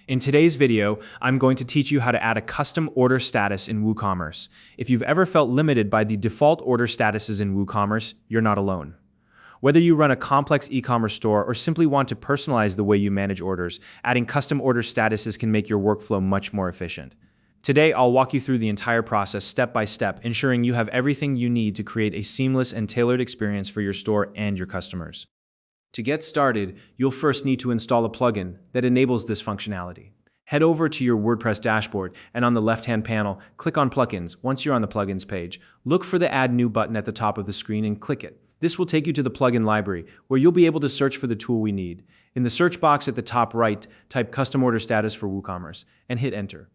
In today's video, I'm going to teach you how to add a custom order status in WooCommerce. If you've ever felt limited by the default order statuses in WooCommerce, you're not alone. Whether you run a complex e-commerce store or simply want to personalize the way you manage orders, adding custom order statuses can make your workflow much more efficient. Today, I'll walk you through the entire process step by step, ensuring you have everything you need to create a seamless and tailored experience for your store and your customers. To get started, you'll first need to install a plugin that enables this functionality. Head over to your WordPress dashboard and on the left-hand panel, click on Plugins. Once you're on the Plugins page, look for the Add New button at the top of the screen and click it. This will take you to the plugin library, where you'll be able to search for the tool we need. In the search box at the top right, type Custom Order Status for WooCommerce and hit Enter.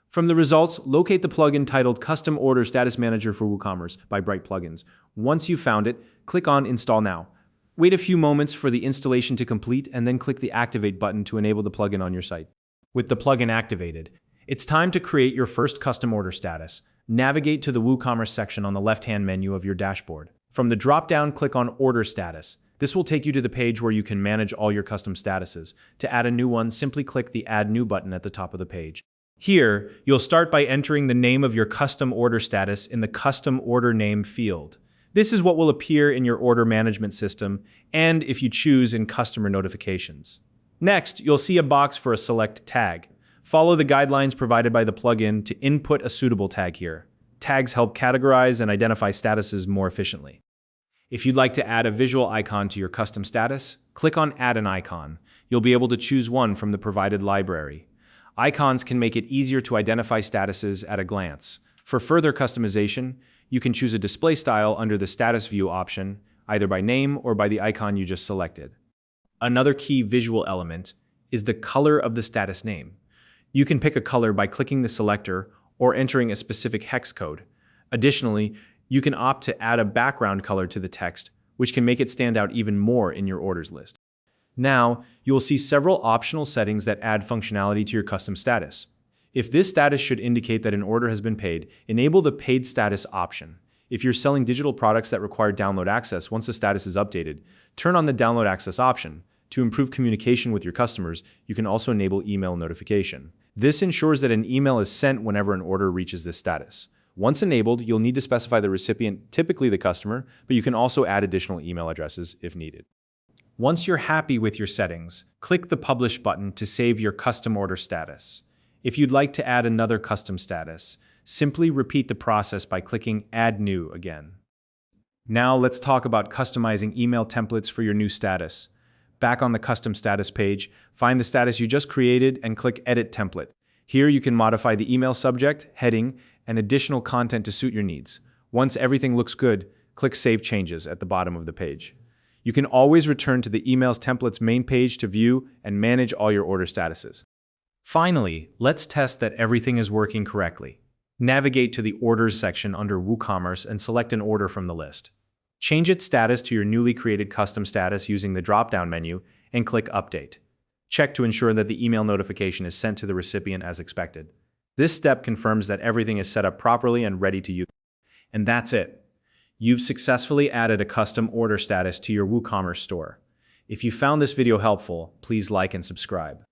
From the results, locate the plugin titled Custom Order Status Manager for WooCommerce by Bright Plugins. Once you've found it, click on Install Now. Wait a few moments for the installation to complete and then click the Activate button to enable the plugin on your site. With the plugin activated, it's time to create your first custom order status. Navigate to the WooCommerce section on the left-hand menu of your dashboard. From the drop-down, click on Order Status. This will take you to the page where you can manage all your custom statuses. To add a new one, simply click the Add New button at the top of the page. Here, you'll start by entering the name of your custom order status in the Custom Order Name field. This is what will appear in your order management system and, if you choose, in customer notifications. Next, you'll see a box for a select tag. Follow the guidelines provided by the plugin to input a suitable tag here. Tags help categorize and identify statuses more efficiently. If you'd like to add a visual icon to your custom status, click on Add an Icon. You'll be able to choose one from the provided library. Icons can make it easier to identify statuses at a glance. For further customization, you can choose a display style under the Status View option, either by name or by the icon you just selected. Another key visual element is the color of the status name. You can pick a color by clicking the selector or entering a specific hex code. Additionally, you can opt to add a background color to the text, which can make it stand out even more in your orders list. Now, you'll see several optional settings that add functionality to your custom status. If this status should indicate that an order has been paid, enable the Paid Status option. If you're selling digital products that require download access once the status is updated, turn on the Download Access option. To improve communication with your customers, you can also enable email notification. This ensures that an email is sent whenever an order reaches this status. Once enabled, you'll need to specify the recipient, typically the customer, but you can also add additional email addresses if needed. Once you're happy with your settings, click the Publish button to save your custom order status. If you'd like to add another custom status, simply repeat the process by clicking Add New again. Now let's talk about customizing email templates for your new status. Back on the Custom Status page, find the status you just created and click Edit Template. Here you can modify the email subject, heading, and additional content to suit your needs. Once everything looks good, click Save Changes at the bottom of the page. You can always return to the Emails Templates main page to view and manage all your order statuses. Finally, let's test that everything is working correctly. Navigate to the Orders section under WooCommerce and select an order from the list. Change its status to your newly created custom status using the drop-down menu and click Update. Check to ensure that the email notification is sent to the recipient as expected. This step confirms that everything is set up properly and ready to use. And that's it. You've successfully added a custom order status to your WooCommerce store. If you found this video helpful, please like and subscribe.